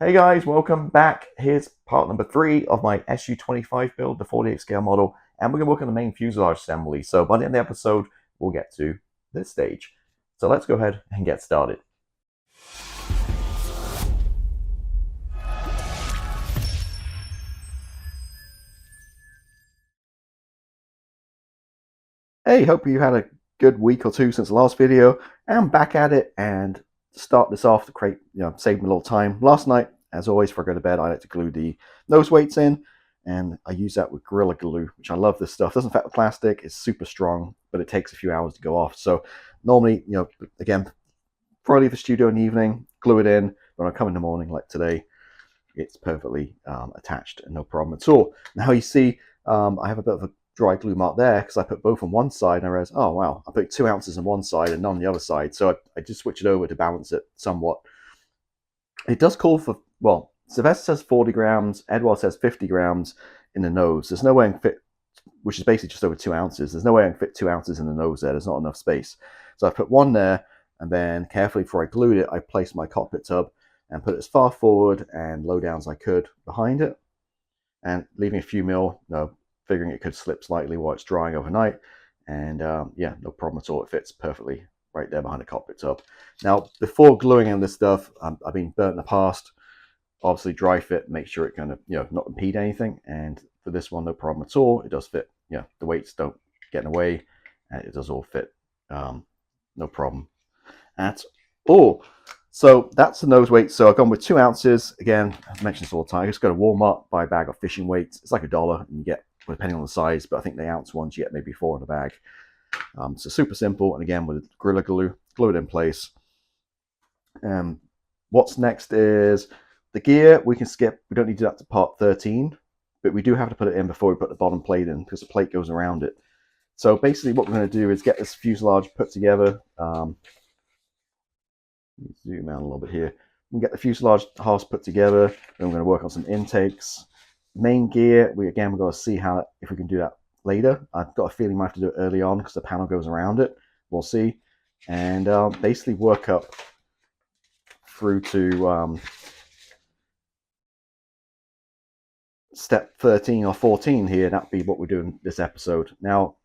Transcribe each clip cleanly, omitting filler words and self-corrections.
Hey guys, welcome back. Here's part number 3 of my SU-25 build, the 48 scale model, and we're going to work on the main fuselage assembly. So by the end of the episode, we'll get to this stage. So let's go ahead and get started. Hey, hope you had a good week or two since the last video. I'm back at it, and to start this off, to create, save me a little time. Last night, as always, before I go to bed, I like to glue the nose weights in, and I use that with Gorilla Glue, which I love. This stuff doesn't affect the plastic, it's super strong, but it takes a few hours to go off. So normally, again, before I leave the studio in the evening, glue it in. When I come in the morning, like today, it's perfectly attached and no problem at all. Now you see, I have a bit of a dry glue mark there because I put both on one side and I realized, oh wow, I put 2 ounces on one side and none on the other side. So I just switch it over to balance it somewhat. It does call for, well, Zvezda says 40 grams, Eduard says 50 grams in the nose. There's no way I can fit, which is basically just over 2 ounces. There's no way I can fit 2 ounces in the nose there. There's not enough space. So I put one there, and then carefully before I glued it, I placed my cockpit tub and put it as far forward and low down as I could behind it, and leaving a few mil, figuring it could slip slightly while it's drying overnight. And yeah, no problem at all. It fits perfectly right there behind the cockpit tub. Now, before gluing in this stuff, I've been burnt in the past. Obviously, dry fit, make sure it kind of, not impede anything. And for this one, no problem at all. It does fit. The weights don't get in the way, and it does all fit. No problem at all. So that's the nose weight. So I've gone with 2 ounces. Again, I've mentioned this all the time. I just go to Walmart, buy a bag of fishing weights. It's like $1, and you get, depending on the size, but I think the ounce ones you get maybe 4 in a bag. So super simple. And again, with Gorilla Glue, glue it in place. What's next is the gear. We can skip. We don't need to do that to part 13, but we do have to put it in before we put the bottom plate in because the plate goes around it. So basically what we're going to do is get this fuselage put together. Zoom out a little bit here. We can get the fuselage halves put together. Then we're going to work on some intakes. Main gear, we've got to see if we can do that later. I've got a feeling I might have to do it early on because the panel goes around it. We'll see. And basically work up through to step 13 or 14 here. That'd be what we're doing this episode. Now,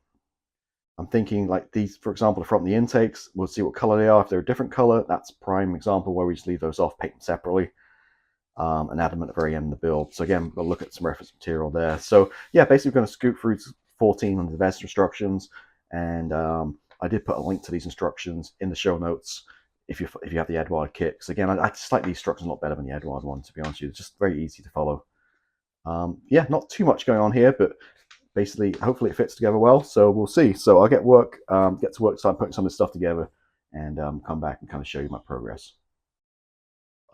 I'm thinking like these, for example, from the intakes, we'll see what color they are. If they're a different color, that's a prime example where we just leave those off, paint them separately, and add them at the very end of the build. So again, we'll look at some reference material there. So yeah, basically we're going to scoot through 14 on the Zvezda instructions, and I did put a link to these instructions in the show notes if you have the Eduard kit. Because again, I just like these instructions a lot better than the Eduard one, to be honest with you. It's just very easy to follow. Yeah, not too much going on here, but basically, hopefully it fits together well. So we'll see. So I'll get to work, start putting some of this stuff together, and come back and kind of show you my progress.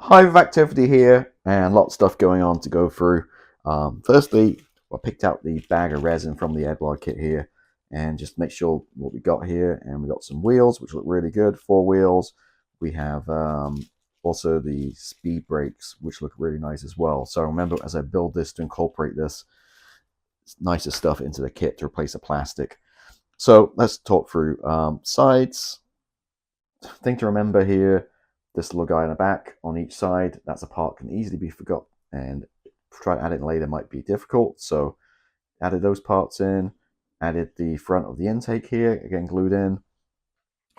Hive of activity here, and lots of stuff going on to go through. Firstly, I picked out the bag of resin from the Eduard kit here, and just make sure what we got here. And we got some wheels, which look really good, 4 wheels. We have also the speed brakes, which look really nice as well. So remember, as I build this, to incorporate this nicer stuff into the kit to replace the plastic. So let's talk through sides. Thing to remember here, this little guy in the back on each side, that's a part can easily be forgot, and try to add it later might be difficult. So added those parts in, added the front of the intake here, again glued in.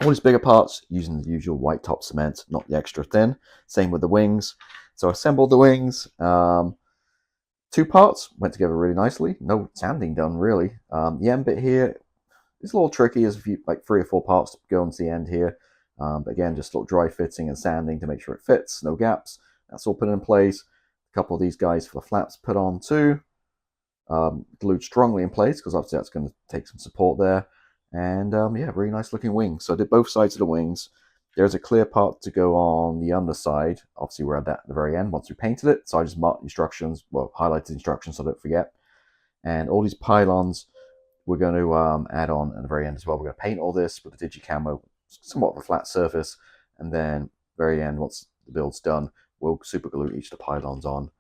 All these bigger parts using the usual white top cement, not the extra thin. Same with the wings. So assembled the wings. 2 parts went together really nicely. No sanding done really. The end bit here is a little tricky. There's a few, like 3 or 4 parts to go into the end here. But again, just a little dry fitting and sanding to make sure it fits, no gaps. That's all put in place. A couple of these guys for the flaps put on too. Glued strongly in place because obviously that's going to take some support there. And yeah, really nice looking wings. So I did both sides of the wings. There's a clear part to go on the underside. Obviously, we're at that at the very end once we painted it. So I just marked instructions, well, highlighted instructions so I don't forget. And all these pylons we're going to add on at the very end as well. We're going to paint all this with the digi camo, somewhat of a flat surface. And then very end, once the build's done, we'll super glue each of the pylons on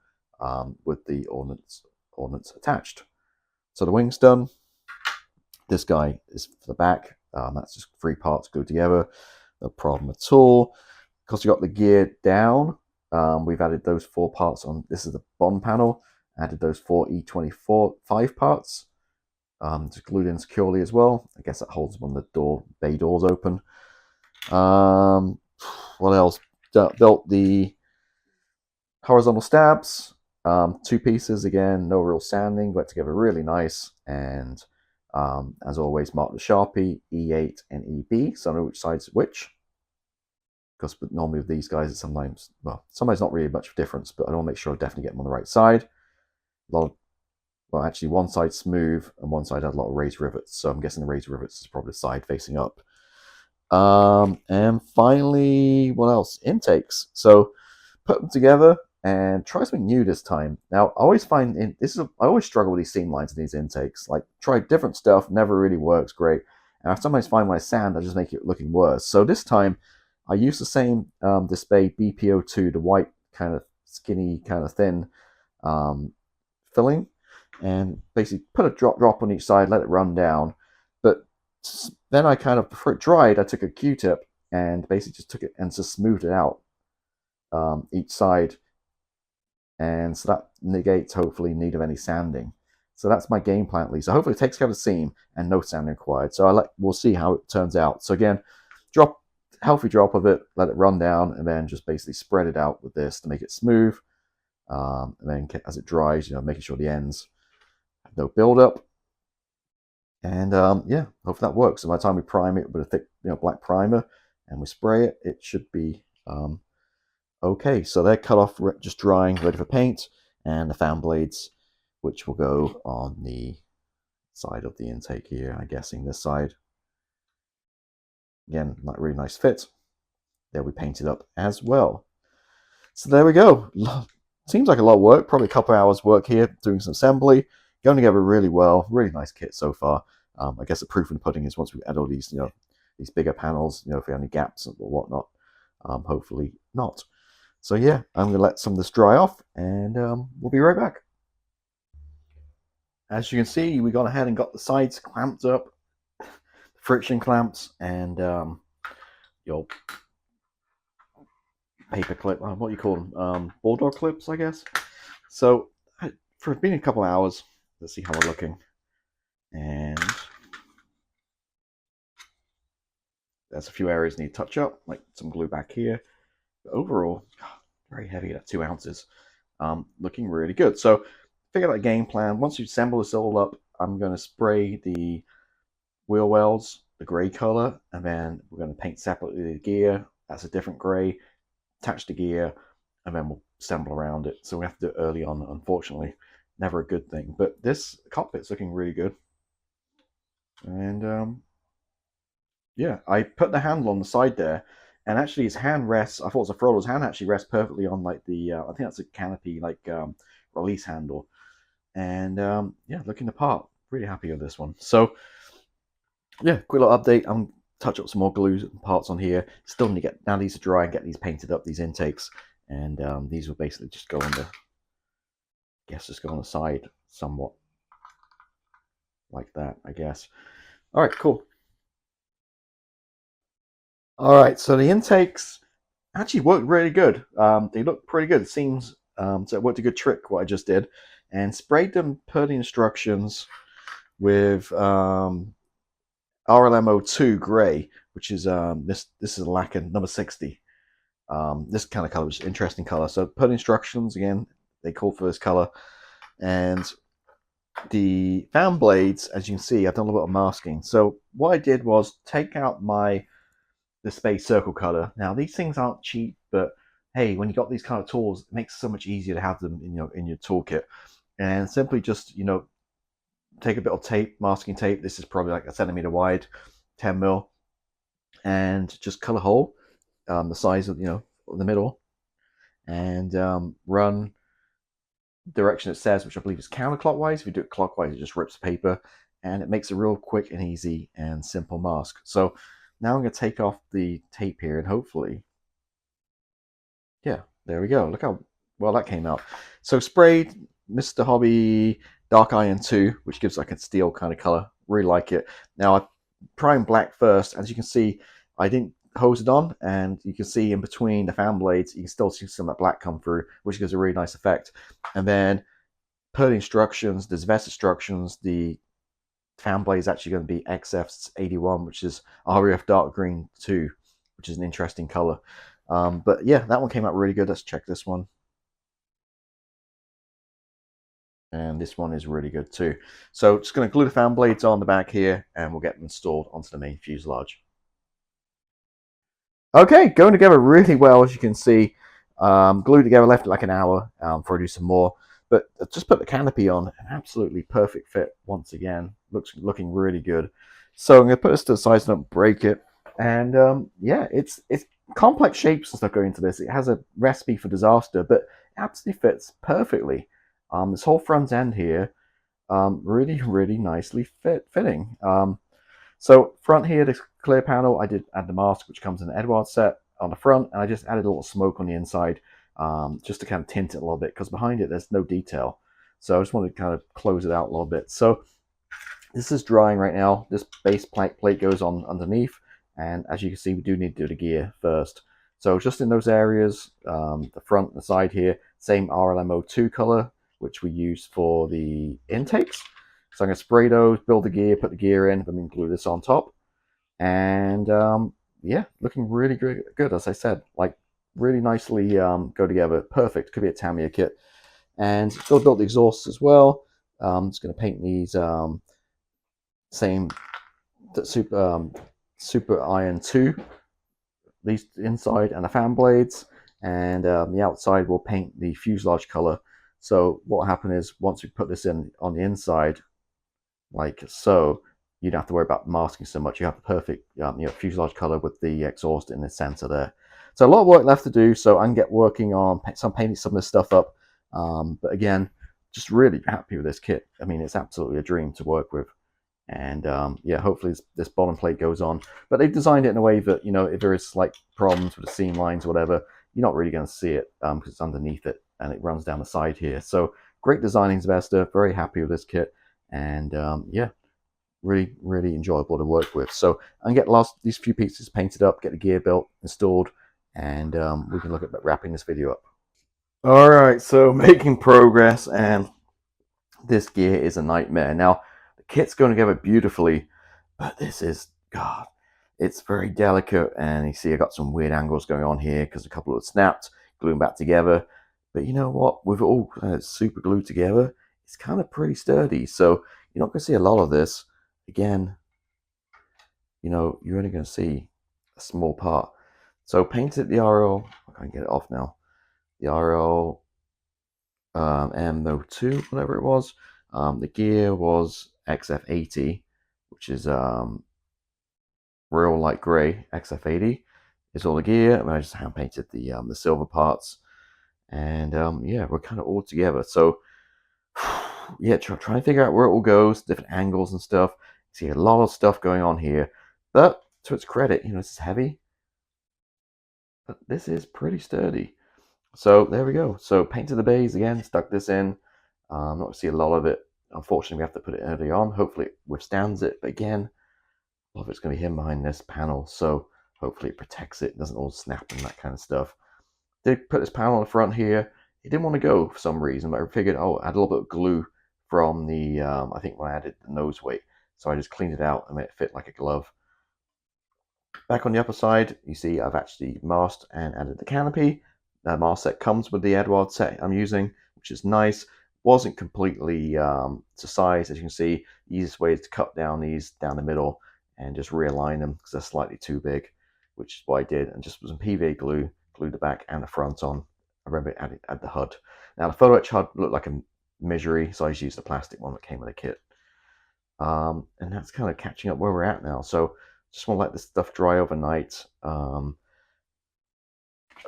with the ordnance attached. So the wing's done. This guy is for the back. That's just 3 parts glued together. No problem at all. Because we got the gear down, We've added those 4 parts on. This is the bond panel. Added those 4 E-25 parts. Just glued in securely as well. I guess that holds one of the bay doors open. What else? Built the horizontal stabs. 2 pieces again, no real sanding, went together really nice. And as always, mark the Sharpie, E8 and EB, so I know which side's which. Because normally with these guys, it's sometimes not really much difference, but I want to make sure I definitely get them on the right side. Well, actually, one side smooth and one side had a lot of raised rivets, so I'm guessing the raised rivets is probably the side facing up. And finally, what else? Intakes. So put them together and try something new this time. Now, I always find I always struggle with these seam lines in these intakes. Like, try different stuff, never really works great. And I sometimes find when I sand, I just make it looking worse. So this time, I use the same Display BPO2, the white kind of skinny, kind of thin filling, and basically put a drop on each side, let it run down. But then I kind of, before it dried, I took a Q-tip and basically just took it and just smoothed it out each side. And so that negates, hopefully, need of any sanding. So that's my game plan at least. So hopefully it takes care of the seam and no sanding required. So we'll see how it turns out. So again, healthy drop of it, let it run down, and then just basically spread it out with this to make it smooth. And then as it dries, making sure the ends have no buildup. And yeah, hopefully that works. So by the time we prime it with a thick, black primer and we spray it, it should be okay. So they're cut off, just drying, ready for paint, and the fan blades, which will go on the side of the intake here. I'm guessing this side. Again, not really nice fit. They'll be painted up as well. So there we go. Seems like a lot of work. Probably a couple hours work here doing some assembly. Going together really well. Really nice kit so far. I guess the proof in the pudding is once we add all these, these bigger panels, if we have any gaps or whatnot. Hopefully not. So yeah, I'm going to let some of this dry off, and we'll be right back. As you can see, we gone ahead and got the sides clamped up, friction clamps, and your paper clip, what do you call them? Bulldog clips, I guess. So for it's been a couple hours, let's see how we're looking. And there's a few areas need touch up, like some glue back here. But overall, very heavy at 2 ounces. Looking really good. So figure out a game plan. Once you assemble this all up, I'm going to spray the wheel wells, the gray color, and then we're going to paint separately the gear. That's a different gray. Attach the gear, and then we'll assemble around it. So we have to do it early on, unfortunately. Never a good thing. But this cockpit's looking really good. And yeah, I put the handle on the side there, and actually his hand rests, I thought it was a Frollo's hand, actually rests perfectly on like the, I think that's a Canopy like release handle. And yeah, looking the part. Really happy with this one. So yeah, quick little update. I'm touch up some more glue parts on here. Still need to get, now these are dry, and get these painted up, these intakes. And these will basically just go on the, just go on the side somewhat. Like that, I guess. All right, cool. All right, so the intakes actually worked really good. They look pretty good. It seems so it worked a good trick what I just did, and sprayed them per the instructions with RLMO2 gray, which is this is a lacquer number 60. This kind of color is an interesting color. So per the instructions again, they called for this color, and the fan blades, as you can see, I've done a little bit of masking. So what I did was take out the space circle color. Now these things aren't cheap, but hey, when you got these kind of tools, it makes it so much easier to have them in your toolkit. And simply just take a bit of tape, masking tape. This is probably like a centimeter wide, 10 mil, and just cut a hole the size of the middle, and run direction it says, which I believe is counterclockwise. If you do it clockwise, it just rips paper, and it makes a real quick and easy and simple mask. So now I'm going to take off the tape here, and hopefully, yeah, there we go. Look how well that came out. So sprayed Mr. Hobby Dark Iron 2, which gives like a steel kind of color. Really like it. Now I primed black first. As you can see, I didn't hose it on, and you can see in between the fan blades, you can still see some of that black come through, which gives a really nice effect. And then per the instructions, the Zvezda instructions, the fan blade is actually going to be XF81, which is REF dark green 2, which is an interesting color. But yeah, that one came out really good. Let's check this one. And this one is really good too. So just going to glue the fan blades on the back here, and we'll get them installed onto the main fuselage. Okay, going together really well, as you can see. Glued together, left it like an hour before I do some more. But just put the canopy on, an absolutely perfect fit once again. Looking really good. So I'm going to put this to the side so I don't break it. And yeah, it's complex shapes and stuff going into this. It has a recipe for disaster, but it absolutely fits perfectly. This whole front end here, really, really nicely fitting. So front here, this clear panel, I did add the mask, which comes in the Eduard set on the front, and I just added a little smoke on the inside, just to kind of tint it a little bit, because behind it, there's no detail. So I just wanted to kind of close it out a little bit. So this is drying right now. This base plate goes on underneath, and as you can see, we do need to do the gear first. So just in those areas, the front and the side here, same RLMO2 color, which we use for the intakes. So I'm going to spray those, build the gear, put the gear in, then glue this on top. And yeah, looking really good, as I said. Like, really nicely go together. Perfect. Could be a Tamiya kit. And still built the exhausts as well. Just going to paint these same Super Iron 2. These inside and the fan blades. And the outside we'll paint the fuselage color. So what will happen is, once we put this in on the inside, like so, you don't have to worry about masking so much. You have the perfect fuselage color with the exhaust in the center there. So a lot of work left to do, so I can get working on painting some of this stuff up. But again, just really happy with this kit. I mean, it's absolutely a dream to work with. And yeah, hopefully this bottom plate goes on. But they've designed it in a way that, if there is slight problems with the seam lines or whatever, you're not really going to see it because it's underneath it and it runs down the side here. So great designing, Zvezda. Very happy with this kit. And yeah, really enjoyable to work with. So I can get these few pieces painted up, get the gear built, installed, and we can look at wrapping this video up. All right, so making progress, and this gear is a nightmare. Now, the kit's going together beautifully, but this is, God, it's very delicate, and you see I got some weird angles going on here because a couple of it snapped, gluing back together. But you know what? With it all kind of super glued together, it's kind of pretty sturdy. So you're not going to see a lot of this. Again, you're only going to see a small part. So painted the RL, I can't get it off now. The RL M02, whatever it was. The gear was XF80, which is real light grey. XF80 is all the gear, and I just hand painted the silver parts. And yeah, we're kind of all together. So yeah, trying to figure out where it all goes, different angles and stuff. See a lot of stuff going on here, but to its credit, this is heavy, but this is pretty sturdy. So there we go. So painted the bays again, stuck this in. Not going to see a lot of it. Unfortunately, we have to put it early on. Hopefully it withstands it, but again, a lot of it's going to be hidden behind this panel, so hopefully it protects it, doesn't all snap and that kind of stuff. Did put this panel on the front here. It didn't want to go for some reason, but I figured, add a little bit of glue from the, I think when I added the nose weight. So I just cleaned it out and made it fit like a glove. Back on the upper side, you see I've actually masked and added the canopy. The mask set comes with the Eduard set I'm using, which is nice. Wasn't completely to size, as you can see. The easiest way is to cut down these down the middle and just realign them because they're slightly too big, which is what I did. And just with some PVA glue, glued the back and the front on. I remember add the HUD. Now the photo etch HUD looked like a misery, so I just used the plastic one that came with the kit. And that's kind of catching up where we're at now. So just want to let this stuff dry overnight. I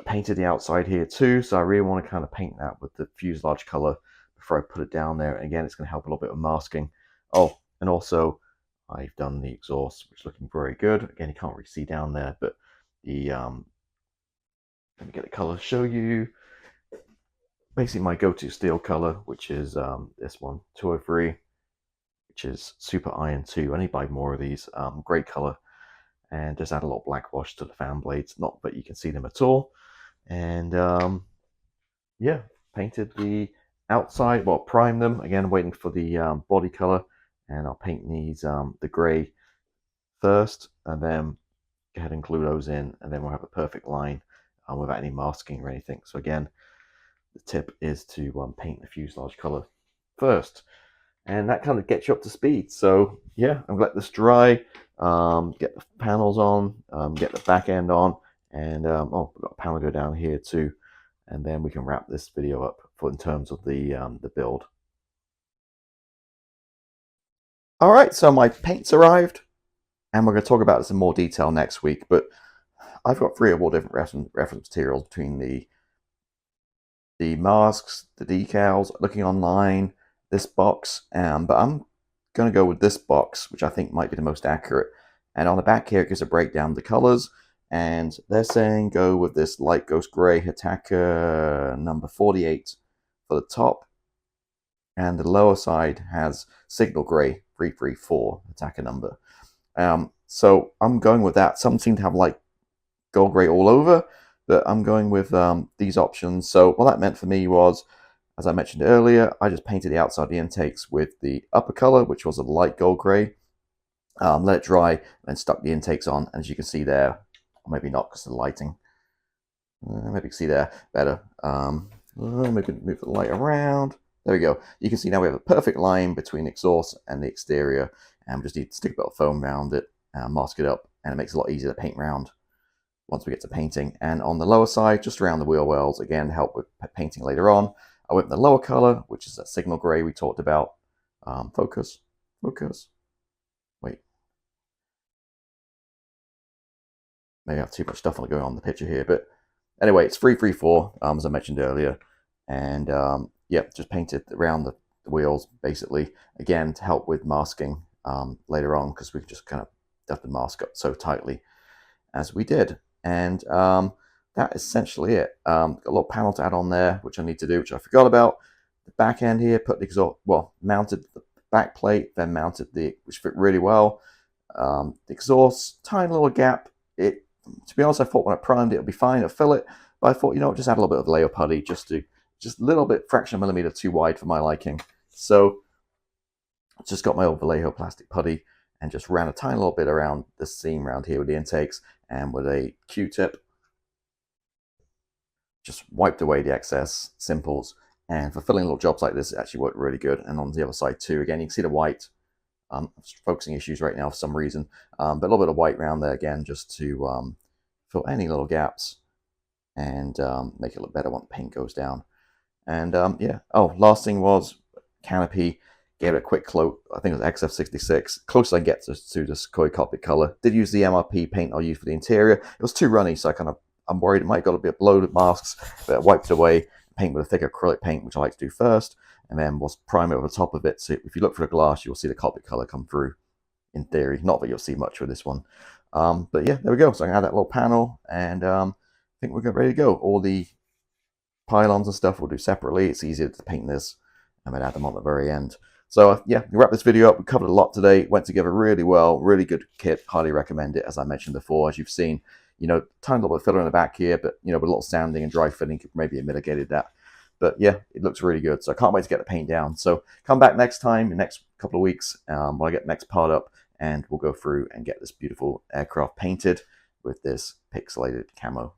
painted the outside here too, so I really want to kind of paint that with the fuselage color before I put it down there. And again, it's going to help a little bit with masking. Oh, and also I've done the exhaust, which is looking very good. Again, you can't really see down there, but the let me get the color to show you. Basically my go-to steel color, which is this one, 203, which is Super Iron 2. I need to buy more of these. Great color. and just add a little black wash to the fan blades, not that you can see them at all. And yeah, painted the outside, well, primed them again, waiting for the body color, and I'll paint these the gray first, and then go ahead and glue those in, and then we'll have a perfect line without any masking or anything. So again, the tip is to paint the fuselage color first, and that kind of gets you up to speed. So yeah, I'm gonna let this dry, get the panels on, get the back end on, and oh, we've got a panel go down here too, and then we can wrap this video up for in terms of the build. All right, so my paint's arrived, and we're going to talk about this in more detail next week. But I've got 3 or 4 different reference materials between the masks, the decals, looking online, this box, but I'm going to go with this box, which I think might be the most accurate. And on the back here, it gives a breakdown of the colors, and they're saying go with this light ghost gray Hitaka number 48 for the top, and the lower side has signal gray 334 Hitaka number. So I'm going with that. Some seem to have like gold gray all over, but I'm going with these options. So what that meant for me was, as I mentioned earlier, I just painted the outside of the intakes with the upper color, which was a light gold gray. Let it dry, and stuck the intakes on. And as you can see there, or maybe not because of the lighting. Maybe you can see there better. Maybe move the light around. There we go. You can see now we have a perfect line between the exhaust and the exterior, and we just need to stick a bit of foam around it, mask it up, and it makes it a lot easier to paint around once we get to painting. And on the lower side, just around the wheel wells, again, to help with painting later on, I went with the lower color, which is that signal gray we talked about. Focus. Wait. Maybe I have too much stuff going on in the picture here, but anyway, it's 334, as I mentioned earlier, and yeah, just painted around the wheels basically, again to help with masking later on, because we just kind of have to mask up so tightly as we did. And that's essentially it. Got a little panel to add on there, which I need to do, which I forgot about. The back end here, put the exhaust, well, mounted the back plate, then mounted which fit really well. The exhaust, tiny little gap. To be honest, I thought when I primed it, it'll be fine, it'll fill it. But I thought, you know, just add a little bit of layer putty, just a little bit, fraction of a millimeter too wide for my liking. So I just got my old Vallejo plastic putty and just ran a tiny little bit around the seam around here with the intakes, and with a Q-tip, just wiped away the excess simples. And for filling little jobs like this, it actually worked really good. And on the other side too, again, you can see the white. Focusing issues right now for some reason, but a little bit of white around there again, just to fill any little gaps and make it look better when the paint goes down. And yeah, oh, last thing was Canopy. Gave it a quick coat. I think it was XF66. Closest I get to the Sukhoi cockpit color. Did use the MRP paint I'll use for the interior. It was too runny, so I'm worried it might got a bit of bloated masks, but I wiped it away. Paint with a thick acrylic paint, which I like to do first, and then we'll prime it over the top of it. So if you look for the glass, you'll see the cockpit color come through. In theory, not that you'll see much with this one, but yeah, there we go. So I can add that little panel, and I think we're ready to go. All the pylons and stuff we'll do separately. It's easier to paint this and then add them on the very end. So yeah, we wrap this video up. We covered a lot today. It went together really well. Really good kit. Highly recommend it. As I mentioned before, as you've seen, you know, tiny little bit of filler in the back here, but you know, with a little sanding and dry fitting, could maybe have mitigated that. But yeah, it looks really good. So I can't wait to get the paint down. So come back next time, in the next couple of weeks, when I get the next part up, and we'll go through and get this beautiful aircraft painted with this pixelated camo.